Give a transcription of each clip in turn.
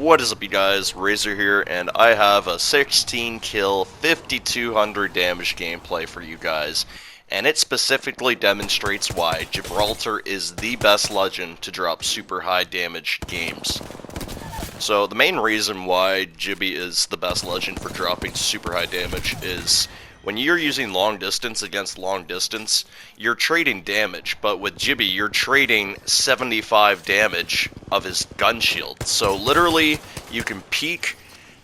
What is up, you guys? Razor here, and I have a 16 kill, 5200 damage gameplay for you guys, and it specifically demonstrates why Gibraltar is the best legend to drop super high damage games. So the main reason why Gibby is the best legend for dropping super high damage is when you're using long distance against long distance, you're trading damage, but with Gibby, you're trading 75 damage of his gun shield. So literally, you can peek,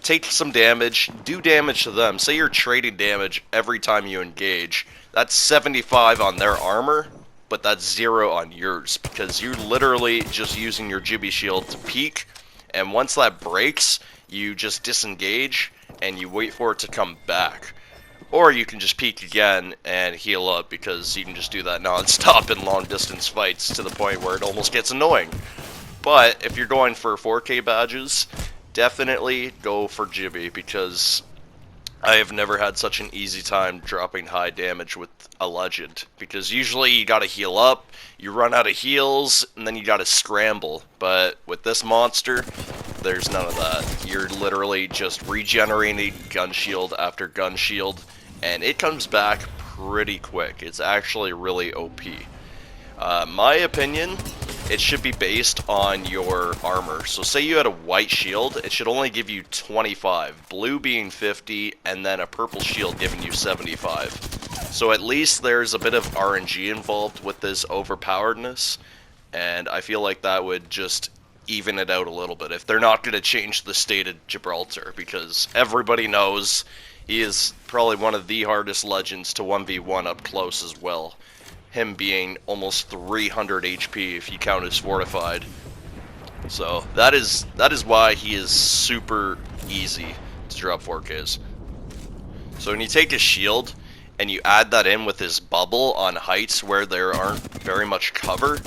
take some damage, do damage to them. Say you're trading damage every time you engage. That's 75 on their armor, but that's 0 on yours, because you're literally just using your Gibby shield to peek, and once that breaks, you just disengage, and you wait for it to come back. Or you can just peek again and heal up, because you can just do that non-stop in long-distance fights to the point where it almost gets annoying. But if you're going for 4K badges, definitely go for Gibby, because I have never had such an easy time dropping high damage with a legend. Because usually you gotta heal up, you run out of heals, and then you gotta scramble. But with this monster, there's none of that. You're literally just regenerating gun shield after gun shield, and it comes back pretty quick. It's actually really OP. My opinion, it should be based on your armor. So say you had a white shield, it should only give you 25, blue being 50, and then a purple shield giving you 75. So at least there's a bit of RNG involved with this overpoweredness, and I feel like that would just even it out a little bit if they're not going to change the state of Gibraltar, because everybody knows he is probably one of the hardest legends to 1v1 up close as well. Him being almost 300 HP if you count as fortified. So that is why he is super easy to drop 4Ks. So when you take his shield and you add that in with his bubble on heights where there aren't very much cover,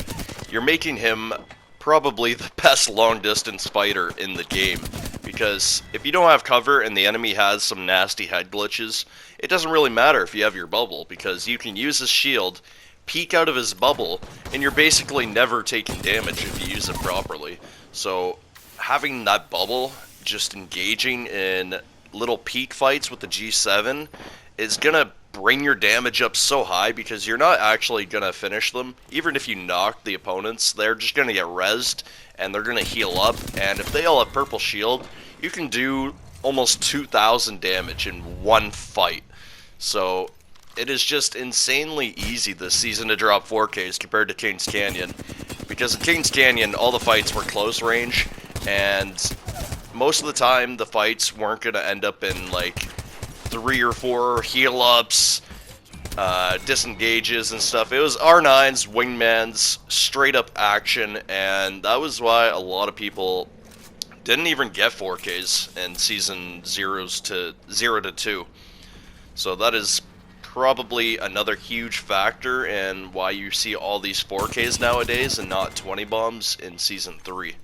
you're making him probably the best long distance fighter in the game, because if you don't have cover and the enemy has some nasty head glitches, it doesn't really matter if you have your bubble, because you can use his shield, peek out of his bubble, and you're basically never taking damage if you use it properly. So having that bubble, just engaging in little peek fights with the G7 is gonna bring your damage up so high, because you're not actually gonna finish them. Even if you knock the opponents, they're just gonna get rezzed and they're gonna heal up, and if they all have purple shield, you can do almost 2,000 damage in one fight. So it is just insanely easy this season to drop 4Ks compared to Kings Canyon, because in Kings Canyon all the fights were close range, and most of the time the fights weren't gonna end up in like 3 or 4 heal ups, disengages and stuff. It was R9s, wingmans, straight up action, and that was why a lot of people didn't even get 4Ks in season 0 to 2. So that is probably another huge factor in why you see all these 4Ks nowadays and not 20 bombs in season 3.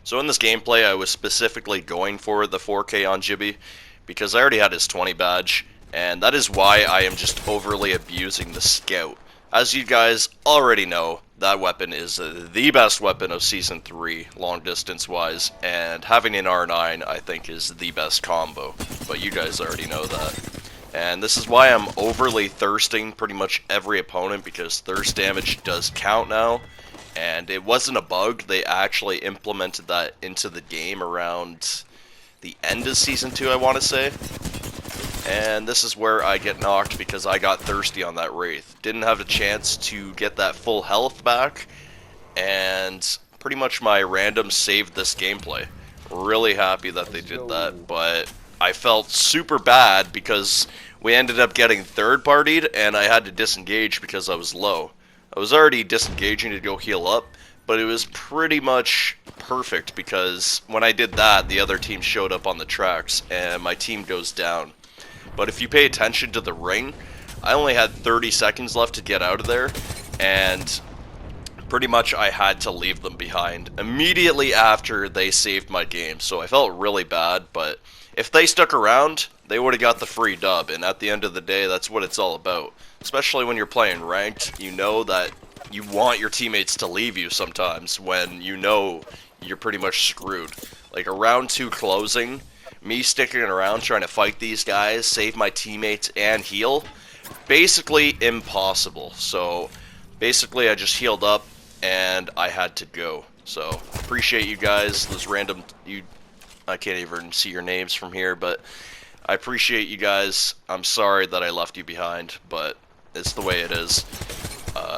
So in this gameplay, I was specifically going for the 4K on Gibby, because I already had his 20 badge, and that is why I am just overly abusing the Scout. As you guys already know, that weapon is the best weapon of Season 3, long distance wise, and having an R9 I think is the best combo, but you guys already know that. And this is why I'm overly thirsting pretty much every opponent, because thirst damage does count now, and it wasn't a bug. They actually implemented that into the game around the end of Season 2, I want to say. And this is where I get knocked, because I got thirsty on that Wraith. Didn't have a chance to get that full health back, and pretty much my random saved this gameplay. Really happy that they did that, but I felt super bad because we ended up getting third-partied, and I had to disengage because I was low. I was already disengaging to go heal up, but it was pretty much perfect, because when I did that, the other team showed up on the tracks, and my team goes down. But if you pay attention to the ring, I only had 30 seconds left to get out of there, and pretty much I had to leave them behind immediately after they saved my game, so I felt really bad, but if they stuck around, they would have got the free dub, and at the end of the day, that's what it's all about. Especially when you're playing ranked, you know that you want your teammates to leave you sometimes when you know you're pretty much screwed. Like, a round 2 closing, me sticking around trying to fight these guys, save my teammates, and heal, basically impossible. So, basically I just healed up, and I had to go. So, appreciate you guys, those random, I can't even see your names from here, but I appreciate you guys. I'm sorry that I left you behind, but it's the way it is.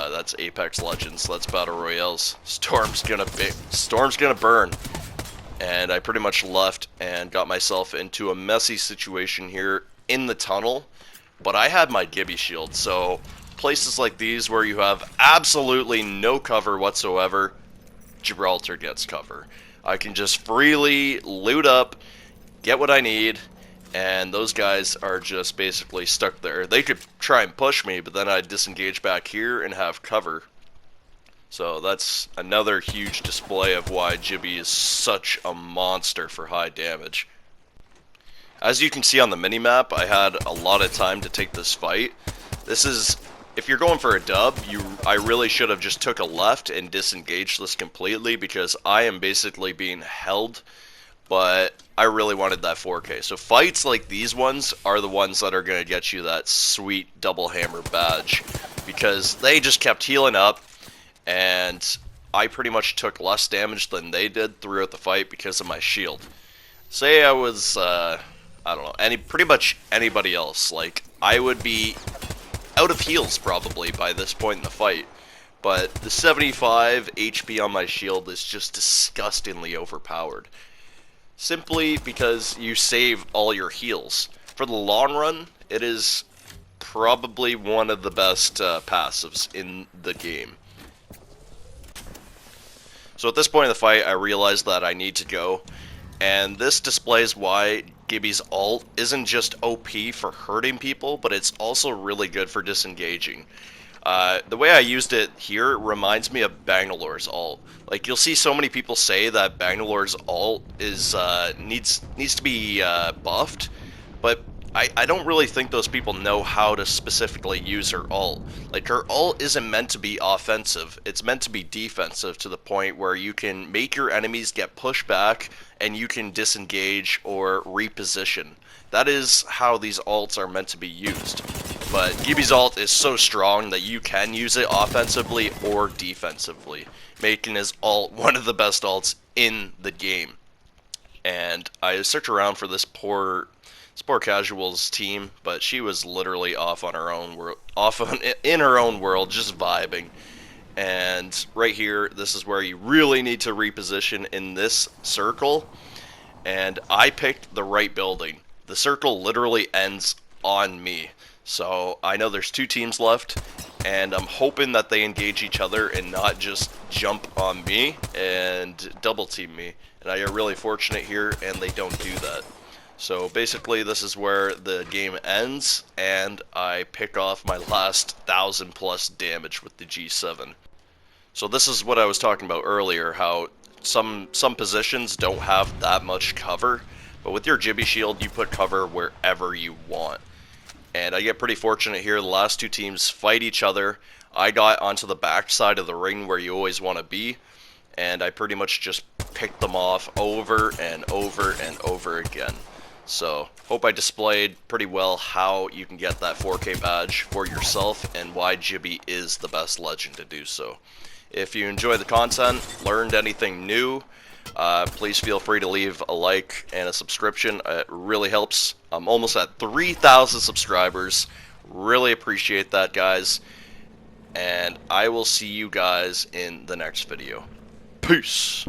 That's Apex Legends. That's Battle Royales. Storm's gonna burn. And I pretty much left and got myself into a messy situation here in the tunnel. But I had my Gibby shield, so places like these where you have absolutely no cover whatsoever, Gibraltar gets cover. I can just freely loot up, get what I need, and those guys are just basically stuck there. They could try and push me, but then I'd disengage back here and have cover. So that's another huge display of why Gibby is such a monster for high damage. As you can see on the minimap, I had a lot of time to take this fight. This is, if you're going for a dub, I really should have just took a left and disengaged this completely, because I am basically being held, but I really wanted that 4K. So fights like these ones are the ones that are going to get you that sweet double hammer badge, because they just kept healing up, and I pretty much took less damage than they did throughout the fight because of my shield. Say I was, I don't know, pretty much anybody else, like, I would be out of heals probably by this point in the fight, but the 75 HP on my shield is just disgustingly overpowered. Simply because you save all your heals. For the long run, it is probably one of the best passives in the game. So at this point in the fight, I realized that I need to go, and this displays why Gibby's ult isn't just OP for hurting people, but it's also really good for disengaging. The way I used it here reminds me of Bangalore's ult. Like, you'll see so many people say that Bangalore's ult is needs to be buffed, but I don't really think those people know how to specifically use her ult. Like, her ult isn't meant to be offensive, it's meant to be defensive, to the point where you can make your enemies get pushed back and you can disengage or reposition. That is how these ults are meant to be used. But Gibby's ult is so strong that you can use it offensively or defensively, making his ult one of the best ults in the game. And I searched around for this poor casuals team, but she was literally off on her own world, in her own world, just vibing. And right here, this is where you really need to reposition in this circle. And I picked the right building. The circle literally ends on me. So I know there's 2 teams left, and I'm hoping that they engage each other and not just jump on me and double team me. And I are really fortunate here, and they don't do that. So basically this is where the game ends, and I pick off my last 1,000 plus damage with the G7. So this is what I was talking about earlier, how some positions don't have that much cover, but with your Gibby shield you put cover wherever you want. And I get pretty fortunate here. The last 2 teams fight each other. I got onto the back side of the ring where you always want to be, and I pretty much just picked them off over and over and over again. So, hope I displayed pretty well how you can get that 4K badge for yourself and why Gibby is the best legend to do so. If you enjoy the content, learned anything new, please feel free to leave a like and a subscription. It really helps. I'm almost at 3,000 subscribers. Really appreciate that, guys. And I will see you guys in the next video. Peace.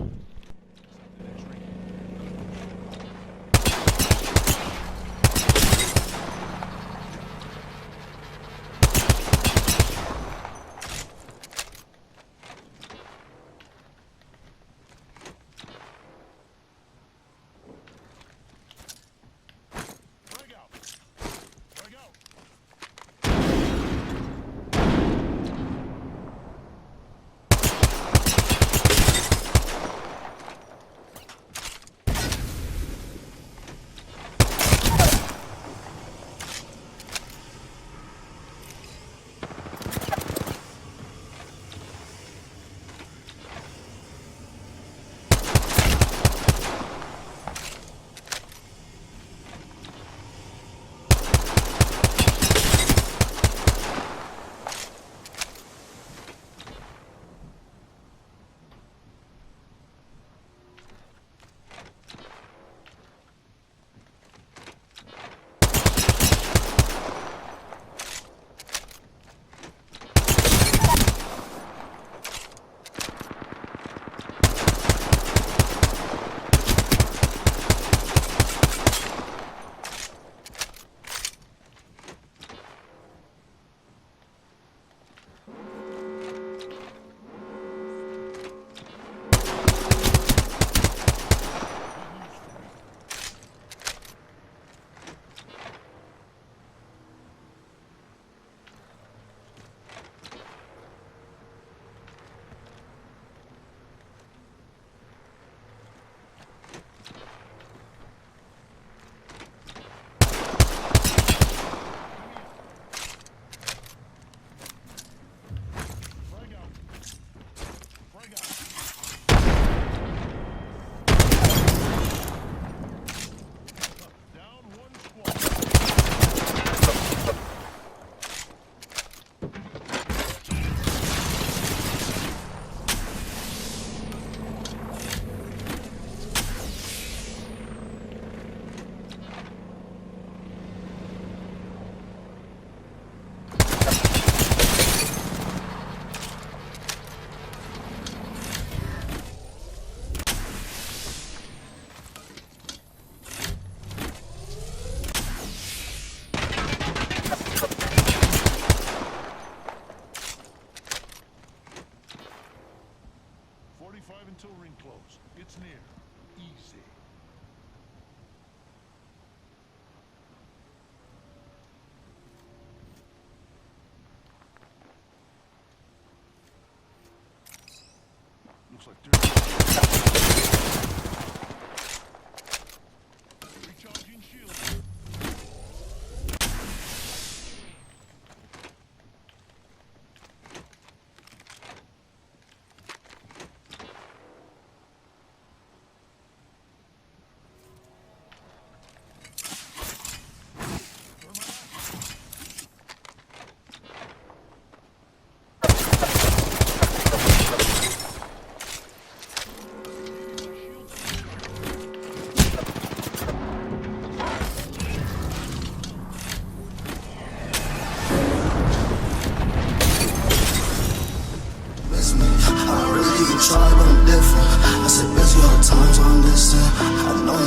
I really even try, but I'm different. I say busy all the times I'm distant. I know